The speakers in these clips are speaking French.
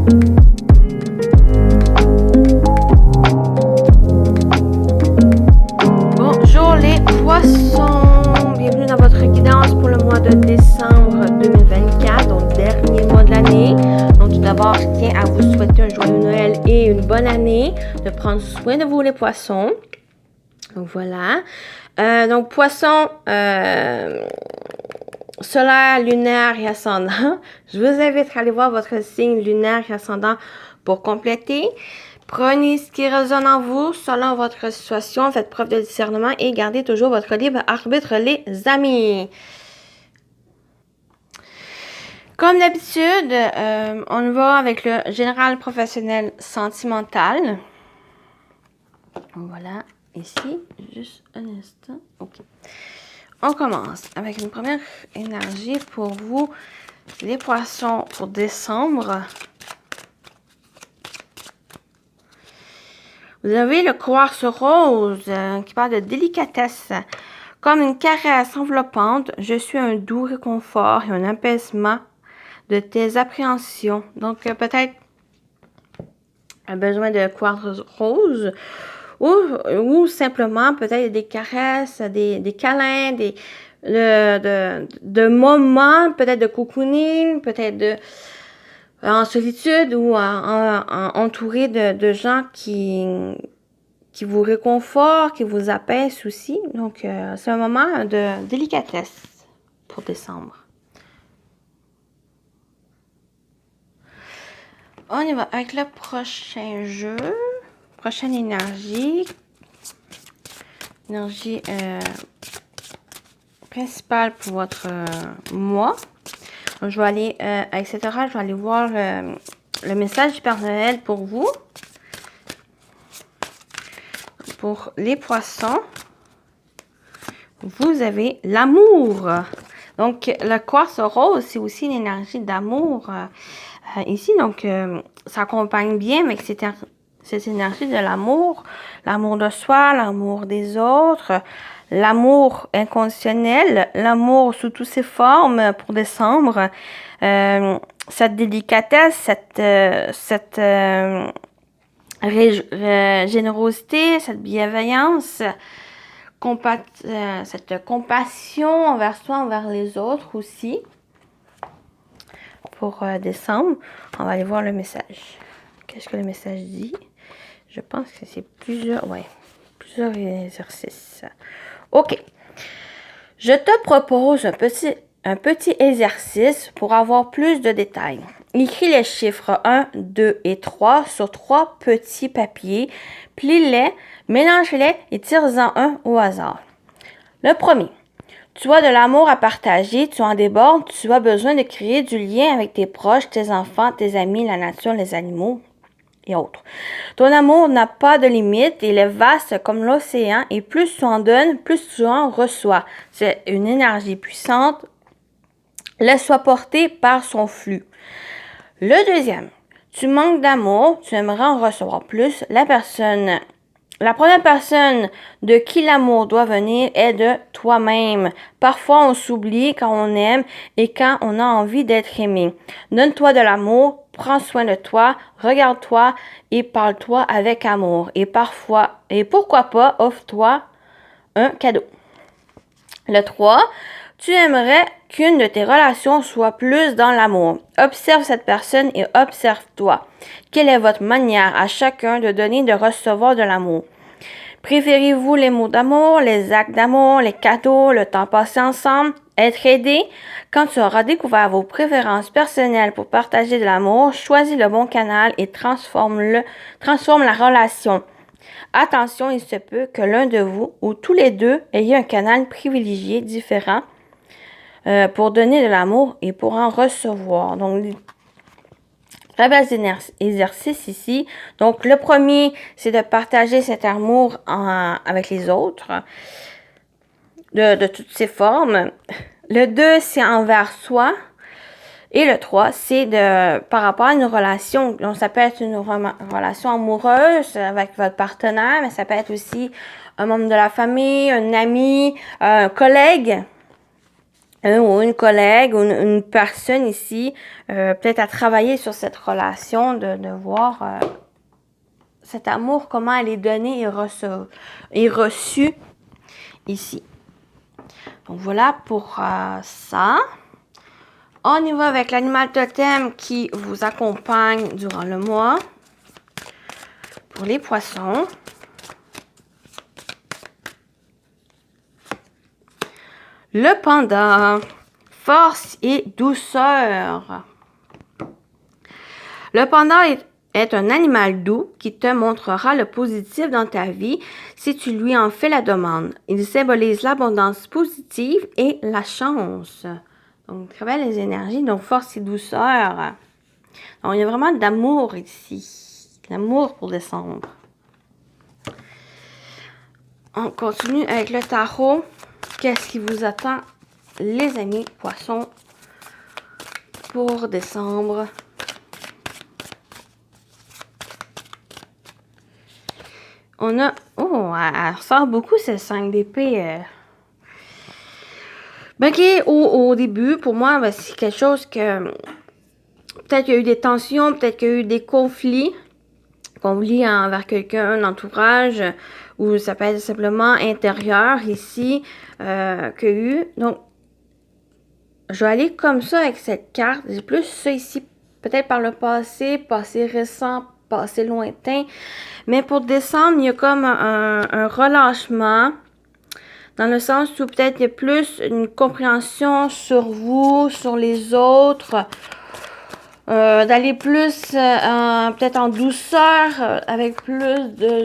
Bonjour les poissons, bienvenue dans votre guidance pour le mois de décembre 2024, donc dernier mois de l'année. Donc tout d'abord, je tiens à vous souhaiter un joyeux Noël et une bonne année, de prendre soin de vous les poissons. Donc voilà. Donc poissons solaire, lunaire et ascendant. Je vous invite à aller voir votre signe lunaire et ascendant pour compléter. Prenez ce qui résonne en vous selon votre situation, faites preuve de discernement et gardez toujours votre libre arbitre, les amis. Comme d'habitude, on va avec le général professionnel sentimental. Voilà, ici, juste un instant. OK. On commence avec une première énergie pour vous, les poissons, pour décembre. Vous avez le quartz rose qui parle de délicatesse. Comme une caresse enveloppante, je suis un doux réconfort et un apaisement de tes appréhensions. Donc, peut-être un besoin de quartz rose ou simplement peut-être des caresses, des câlins, de moments, peut-être de cocooning, peut-être en solitude ou entouré de gens qui vous réconfortent, qui vous apaisent aussi. Donc, c'est un moment de délicatesse pour décembre. On y va avec le prochain jeu. Prochaine énergie. Énergie principale pour votre mois. Donc, je vais aller, etc. Je vais aller voir le message du Père Noël pour vous. Pour les poissons, vous avez l'amour. Donc, le quartz rose, c'est aussi une énergie d'amour ici. Donc, ça accompagne bien avec cette énergie de l'amour. L'amour de soi, l'amour des autres, l'amour inconditionnel, l'amour sous toutes ses formes pour décembre. Cette délicatesse, cette générosité, cette bienveillance, cette compassion envers soi, envers les autres aussi. Pour décembre, on va aller voir le message. Qu'est-ce que le message dit? Je pense que c'est plusieurs exercices. OK. Je te propose un petit exercice pour avoir plus de détails. Écris les chiffres 1, 2 et 3 sur 3 petits papiers, plie-les, mélange-les et tire-en un au hasard. Le premier. Tu as de l'amour à partager, tu en débordes, tu as besoin de créer du lien avec tes proches, tes enfants, tes amis, la nature, les animaux et autres. Ton amour n'a pas de limite, il est vaste comme l'océan et plus tu en donnes, plus tu en reçois. C'est une énergie puissante. Laisse-toi porter par son flux. Le deuxième, tu manques d'amour, tu aimerais en recevoir plus. La première personne de qui l'amour doit venir est de toi-même. Parfois, on s'oublie quand on aime et quand on a envie d'être aimé. Donne-toi de l'amour, prends soin de toi, regarde-toi et parle-toi avec amour. Et pourquoi pas, offre-toi un cadeau. Le 3, tu aimerais qu'une de tes relations soit plus dans l'amour. Observe cette personne et observe-toi. Quelle est votre manière à chacun de donner et de recevoir de l'amour? Préférez-vous les mots d'amour, les actes d'amour, les cadeaux, le temps passé ensemble, être aidé? Quand tu auras découvert vos préférences personnelles pour partager de l'amour, choisis le bon canal et transforme la relation. Attention, il se peut que l'un de vous ou tous les deux ayez un canal privilégié différent pour donner de l'amour et pour en recevoir. Donc, très bel exercice ici. Donc, le premier, c'est de partager cet amour avec les autres de toutes ses formes. Le 2, c'est envers soi. Et le 3, c'est par rapport à une relation. Donc, ça peut être une relation amoureuse avec votre partenaire, mais ça peut être aussi un membre de la famille, un ami, un collègue. un ou une collègue ou une personne ici, peut-être à travailler sur cette relation, de voir cet amour, comment elle est donnée et reçue ici. Donc voilà pour ça. On y va avec l'animal totem qui vous accompagne durant le mois. Pour les poissons. Le panda. Force et douceur. Le panda est un animal doux qui te montrera le positif dans ta vie si tu lui en fais la demande. Il symbolise l'abondance positive et la chance. Donc, très belles énergies. Donc, force et douceur. Donc, il y a vraiment d'amour ici. L'amour pour décembre. On continue avec le tarot. Qu'est-ce qui vous attend, les amis poissons, pour décembre? On a... Oh, elle ressort beaucoup, ce 5 d'épée. OK, au début, pour moi, ben, c'est quelque chose que... Peut-être qu'il y a eu des tensions, peut-être qu'il y a eu des conflits envers quelqu'un, un entourage, ou ça peut être simplement intérieur ici, qu'il y a eu. Donc, je vais aller comme ça avec cette carte. J'ai plus ça ici, peut-être par le passé récent, passé lointain. Mais pour décembre, il y a comme un relâchement. Dans le sens où peut-être il y a plus une compréhension sur vous, sur les autres. D'aller plus peut-être en douceur, avec plus de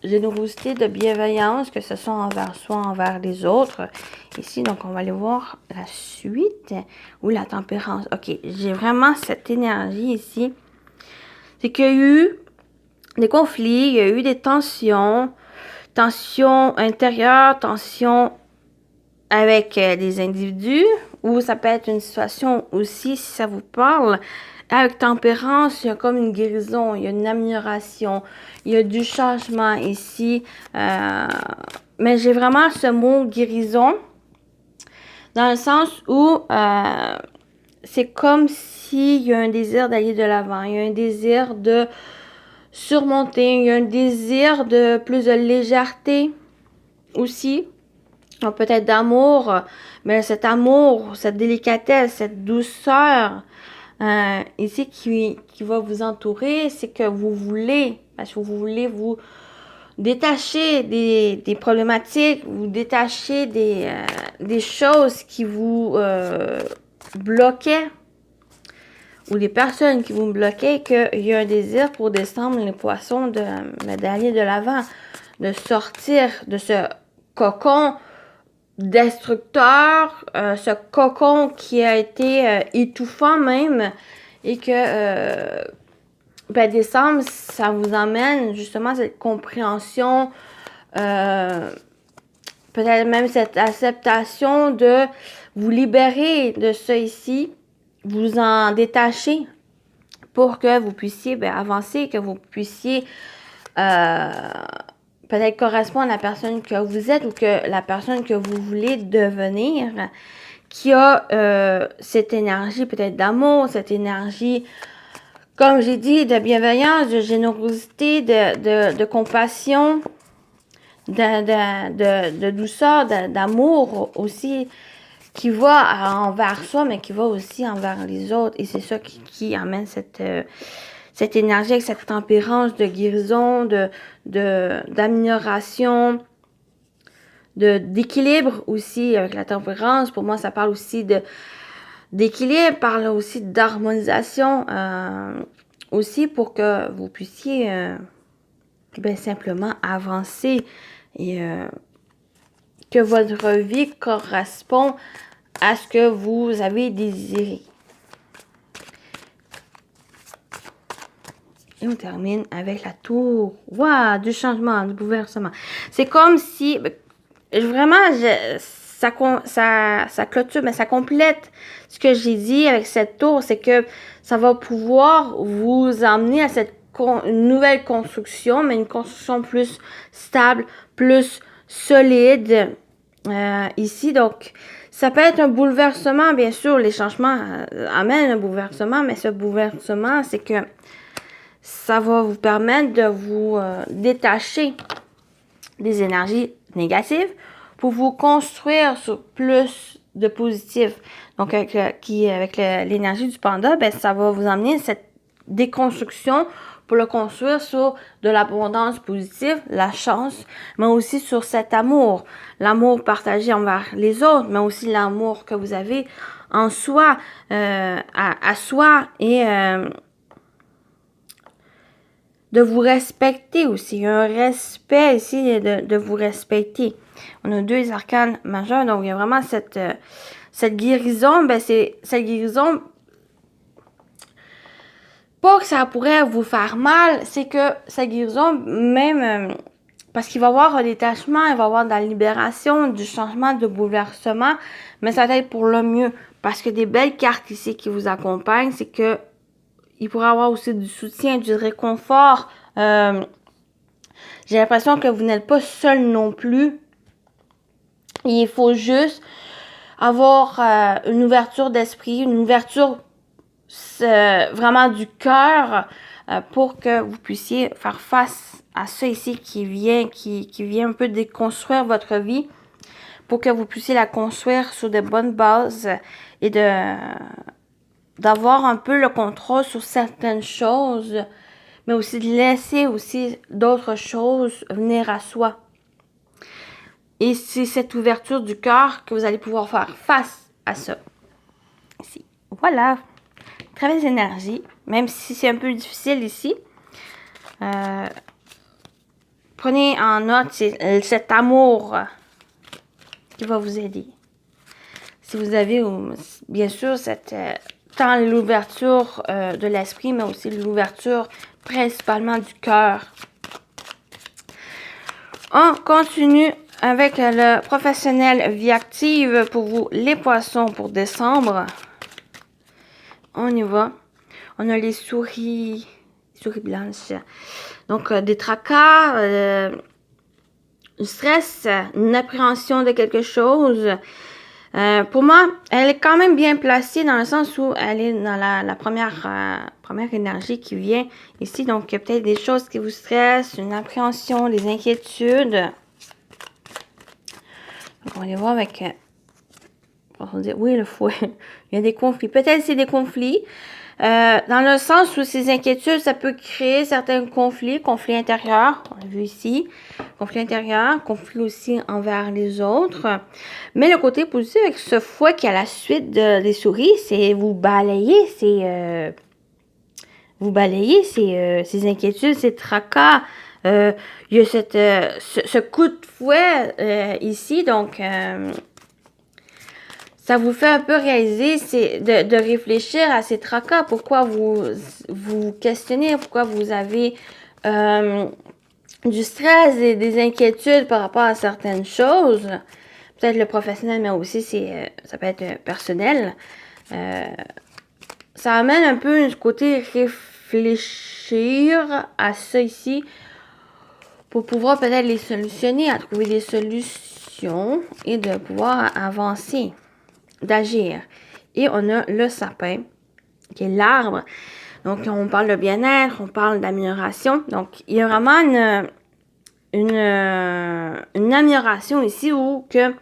générosité, de bienveillance, que ce soit envers soi, envers les autres. Ici, donc, on va aller voir la suite, ou la tempérance. OK, j'ai vraiment cette énergie ici. C'est qu'il y a eu des conflits, il y a eu des tensions intérieures, tensions avec des individus, ou ça peut être une situation aussi, si ça vous parle. Avec tempérance, il y a comme une guérison, il y a une amélioration, il y a du changement ici. Mais j'ai vraiment ce mot guérison, dans le sens où c'est comme s'il y a un désir d'aller de l'avant, il y a un désir de surmonter, il y a un désir de plus de légèreté aussi. Peut-être d'amour, mais cet amour, cette délicatesse, cette douceur ici qui va vous entourer, c'est que vous voulez, parce que vous voulez vous détacher des problématiques, vous détacher des choses qui vous bloquaient, ou des personnes qui vous bloquaient, qu'il y a un désir pour décembre, les poissons, d'aller de l'avant, de sortir de ce cocon destructeur, ce cocon qui a été étouffant même, et que ben, décembre, ça vous amène justement cette compréhension, peut-être même cette acceptation de vous libérer de ça ici, vous en détacher pour que vous puissiez avancer, que vous puissiez peut-être correspondre à la personne que vous êtes ou que la personne que vous voulez devenir, qui a cette énergie peut-être d'amour, cette énergie, comme j'ai dit, de bienveillance, de générosité, de compassion, de douceur, d'amour aussi, qui va envers soi, mais qui va aussi envers les autres. Et c'est ça qui amène cette énergie, avec cette tempérance de guérison, d'amélioration, d'équilibre aussi avec la tempérance. Pour moi, ça parle aussi d'équilibre, parle aussi d'harmonisation, aussi pour que vous puissiez simplement avancer et que votre vie correspond à ce que vous avez désiré. Et on termine avec la tour. Waouh, du changement, du bouleversement. C'est comme si, vraiment, ça clôture, mais ça complète ce que j'ai dit avec cette tour. C'est que ça va pouvoir vous emmener à cette nouvelle construction, mais une construction plus stable, plus solide ici. Donc, Ça peut être un bouleversement, bien sûr, les changements amènent un bouleversement, mais ce bouleversement, c'est que ça va vous permettre de vous détacher des énergies négatives pour vous construire sur plus de positif. Donc, avec l'énergie du panda, ben, ça va vous amener cette déconstruction pour le construire sur de l'abondance positive, la chance, mais aussi sur cet amour. L'amour partagé envers les autres, mais aussi l'amour que vous avez en soi, à soi et de vous respecter aussi. Un respect ici, de vous respecter. On a 2 arcanes majeurs, donc il y a vraiment cette guérison. Ben c'est cette guérison, pas que ça pourrait vous faire mal, c'est que cette guérison, même parce qu'il va y avoir un détachement, il va y avoir de la libération, du changement, de bouleversement, mais ça va être pour le mieux. Parce que des belles cartes ici qui vous accompagnent, c'est que il pourrait y avoir aussi du soutien, du réconfort. J'ai l'impression que vous n'êtes pas seul non plus. Il faut juste avoir une ouverture d'esprit, une ouverture vraiment du cœur pour que vous puissiez faire face à ça ici qui vient un peu déconstruire votre vie, pour que vous puissiez la construire sur de bonnes bases et d'avoir un peu le contrôle sur certaines choses, mais aussi de laisser aussi d'autres choses venir à soi. Et c'est cette ouverture du cœur que vous allez pouvoir faire face à ça. Ici. Voilà. Très belle énergie, même si c'est un peu difficile ici. Prenez en note cet amour qui va vous aider. Si vous avez, bien sûr, tant l'ouverture de l'esprit, mais aussi l'ouverture principalement du cœur. On continue avec le professionnel vie active pour vous, les poissons, pour décembre. On y va. On a les souris blanches. Donc, des tracas, du stress, une appréhension de quelque chose. Pour moi, elle est quand même bien placée dans le sens où elle est dans la première énergie qui vient ici. Donc, il y a peut-être des choses qui vous stressent, une appréhension, des inquiétudes. Donc, on va aller voir avec... on va dire, oui, le fouet. Il y a des conflits. Peut-être c'est des conflits. Dans le sens où ces inquiétudes, ça peut créer certains conflits intérieurs, on l'a vu ici, conflits intérieurs, conflits aussi envers les autres. Mais le côté positif avec ce fouet qui est à la suite des souris, c'est vous balayez ces inquiétudes, ces tracas. Il y a ce coup de fouet ici, donc... ça vous fait un peu réaliser, c'est de réfléchir à ces tracas. Pourquoi vous questionnez, pourquoi vous avez du stress et des inquiétudes par rapport à certaines choses. Peut-être le professionnel, mais aussi ça peut être personnel. Ça amène un peu un côté réfléchir à ça ici pour pouvoir peut-être les solutionner, à trouver des solutions et de pouvoir avancer, d'agir. Et on a le sapin, qui est l'arbre. Donc, on parle de bien-être, on parle d'amélioration. Donc, il y a vraiment une amélioration ici où que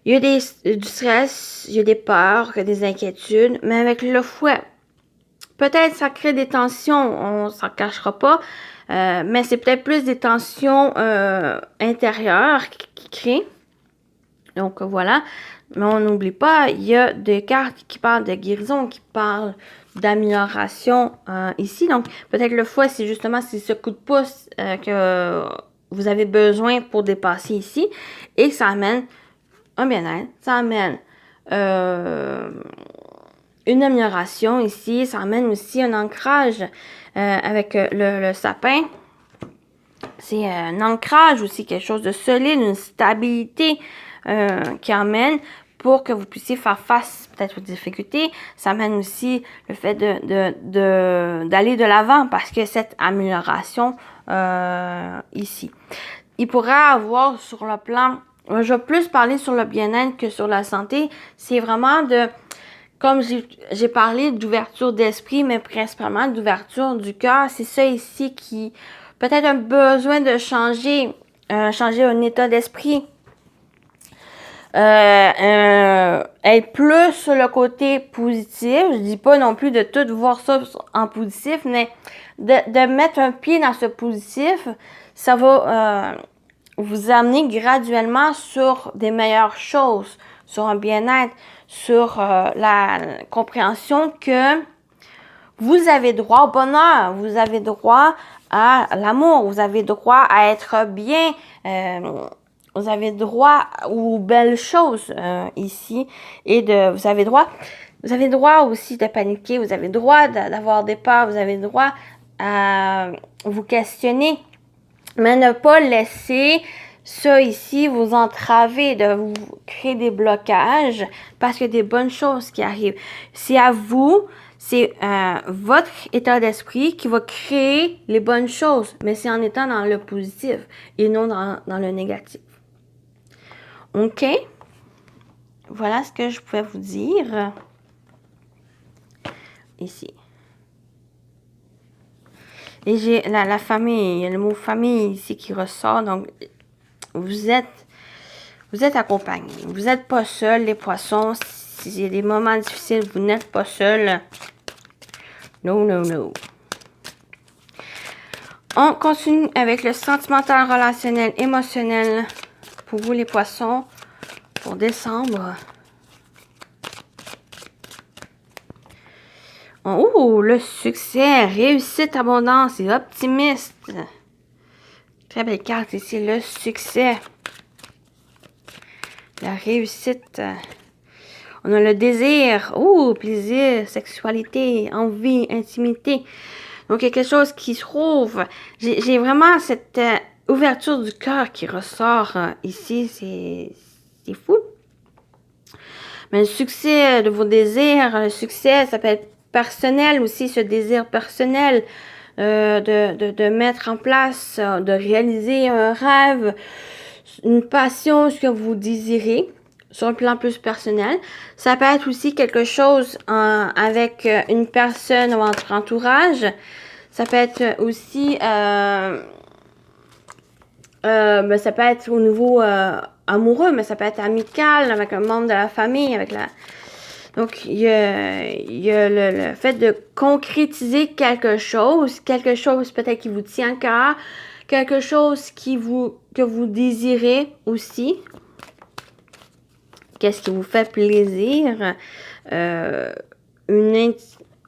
il y a du stress, il y a des peurs, il y a des inquiétudes, mais avec le fouet, peut-être ça crée des tensions, on s'en cachera pas, mais c'est peut-être plus des tensions intérieures qui créent. Donc, voilà. Mais on n'oublie pas, il y a des cartes qui parlent de guérison, qui parlent d'amélioration ici. Donc, peut-être le fouet, c'est justement ce coup de pouce que vous avez besoin pour dépasser ici. Et ça amène un bien-être, ça amène une amélioration ici. Ça amène aussi un ancrage avec le sapin. C'est un ancrage aussi, quelque chose de solide, une stabilité qui amène pour que vous puissiez faire face peut-être aux difficultés. Ça amène aussi le fait d'aller de l'avant parce que cette amélioration ici. Il pourrait avoir sur le plan je vais plus parler sur le bien-être que sur la santé. C'est vraiment comme j'ai parlé d'ouverture d'esprit, mais principalement d'ouverture du cœur. C'est ça ici qui peut-être un besoin de changer un état d'esprit. Être plus sur le côté positif. Je dis pas non plus de tout voir ça en positif, mais de mettre un pied dans ce positif, ça va vous amener graduellement sur des meilleures choses, sur un bien-être, sur la compréhension que vous avez droit au bonheur, vous avez droit à l'amour, vous avez droit à être bien, vous avez droit aux belles choses ici et vous avez droit aussi de paniquer, vous avez droit d'avoir des peurs, vous avez droit à vous questionner, mais ne pas laisser ça ici vous entraver, de vous créer des blocages parce qu'il y a des bonnes choses qui arrivent. C'est à vous, c'est votre état d'esprit qui va créer les bonnes choses, mais c'est en étant dans le positif et non dans le négatif. OK? Voilà ce que je pouvais vous dire ici. Et j'ai la famille, il y a le mot famille ici qui ressort, donc vous êtes accompagnés. Vous n'êtes pas seuls, les poissons. S'il y a des moments difficiles, vous n'êtes pas seuls. No, no, no. On continue avec le sentimental, relationnel, émotionnel pour vous les poissons pour décembre. Oh, le succès, réussite, abondance et optimiste. Très belle carte ici, le succès. La réussite. On a le désir. Oh, plaisir, sexualité, envie, intimité. Donc, il y a quelque chose qui se trouve. J'ai vraiment cette ouverture du cœur qui ressort ici. C'est fou. Mais le succès de vos désirs, le succès, ça peut être personnel aussi, ce désir personnel de mettre en place, de réaliser un rêve, une passion, ce que vous désirez sur un plan plus personnel. Ça peut être aussi quelque chose avec une personne ou votre entourage. Ça peut être aussi ça peut être au niveau amoureux, mais ça peut être amical, avec un membre de la famille, avec la... Donc, il y a le fait de concrétiser quelque chose peut-être qui vous tient à cœur, quelque chose que vous désirez aussi. Qu'est-ce qui vous fait plaisir?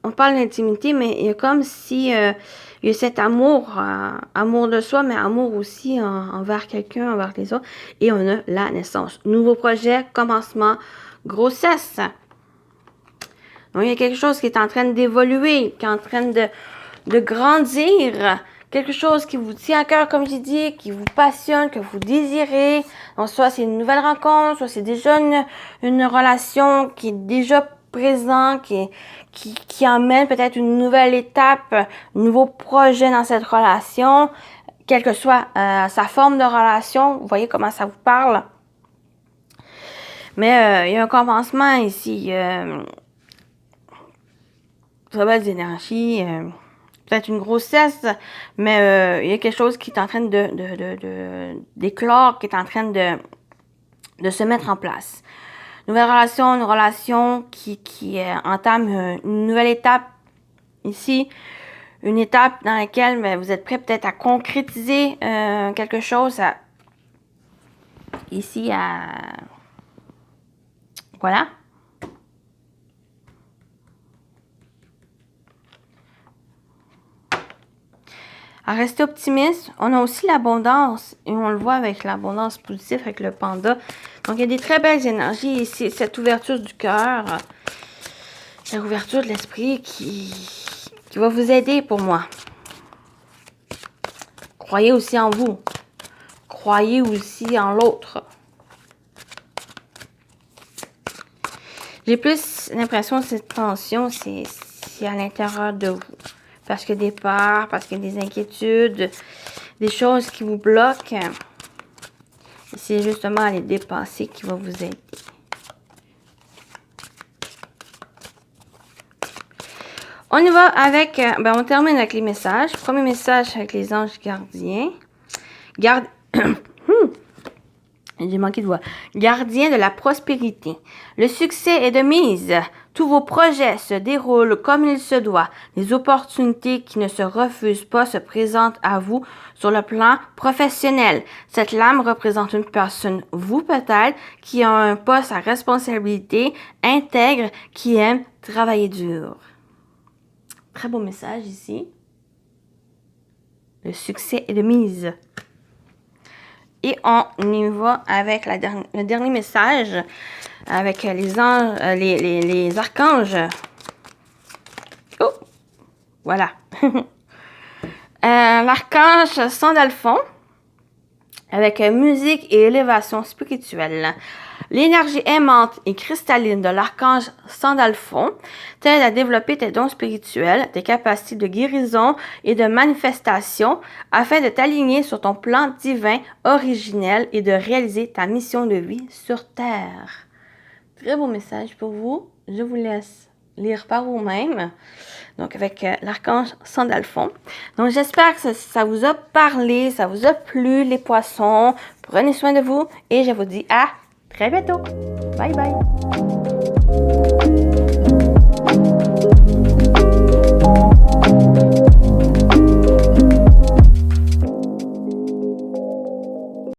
On parle d'intimité, mais il y a comme si il y a cet amour, amour de soi, mais amour aussi envers quelqu'un, envers les autres. Et on a la naissance. Nouveau projet, commencement, grossesse. Donc, il y a quelque chose qui est en train d'évoluer, qui est en train de grandir. Quelque chose qui vous tient à cœur, comme j'ai dit, qui vous passionne, que vous désirez. Donc, soit c'est une nouvelle rencontre, soit c'est déjà une relation qui est déjà présente, qui emmène peut-être une nouvelle étape, un nouveau projet dans cette relation, quelle que soit sa forme de relation. Vous voyez comment ça vous parle. Mais il y a un commencement ici. Très belles énergies. Peut-être une grossesse, mais il y a quelque chose qui est en train d'éclore, qui est en train de se mettre en place. Nouvelle relation, une relation qui entame une nouvelle étape ici. Une étape dans laquelle vous êtes prêt peut-être à concrétiser quelque chose. Voilà. À rester optimiste, on a aussi l'abondance, et on le voit avec l'abondance positive, avec le panda. Donc, il y a des très belles énergies ici, cette ouverture du cœur, cette ouverture de l'esprit qui va vous aider pour moi. Croyez aussi en vous. Croyez aussi en l'autre. J'ai plus l'impression que cette tension, c'est à l'intérieur de vous. Parce qu'il y a des peurs, parce qu'il y a des inquiétudes, des choses qui vous bloquent. C'est justement à les dépasser qui va vous aider. On y va avec, on termine avec les messages. Premier message avec les anges gardiens. J'ai manqué de voix. Gardien de la prospérité. Le succès est de mise. Tous vos projets se déroulent comme il se doit. Les opportunités qui ne se refusent pas se présentent à vous sur le plan professionnel. Cette lame représente une personne, vous peut-être, qui a un poste à responsabilité, intègre, qui aime travailler dur. Très beau message ici. Le succès est de mise. Et on y va avec le dernier message, avec les anges, les archanges. Oh, voilà. L'archange Sandalphon, avec musique et élévation spirituelle. L'énergie aimante et cristalline de l'archange Sandalphon t'aide à développer tes dons spirituels, tes capacités de guérison et de manifestation afin de t'aligner sur ton plan divin originel et de réaliser ta mission de vie sur Terre. Très beau message pour vous. Je vous laisse lire par vous-même. Donc, avec l'archange Sandalphon. Donc, j'espère que ça vous a parlé, ça vous a plu, les poissons. Prenez soin de vous et je vous dis à très bientôt. Bye bye.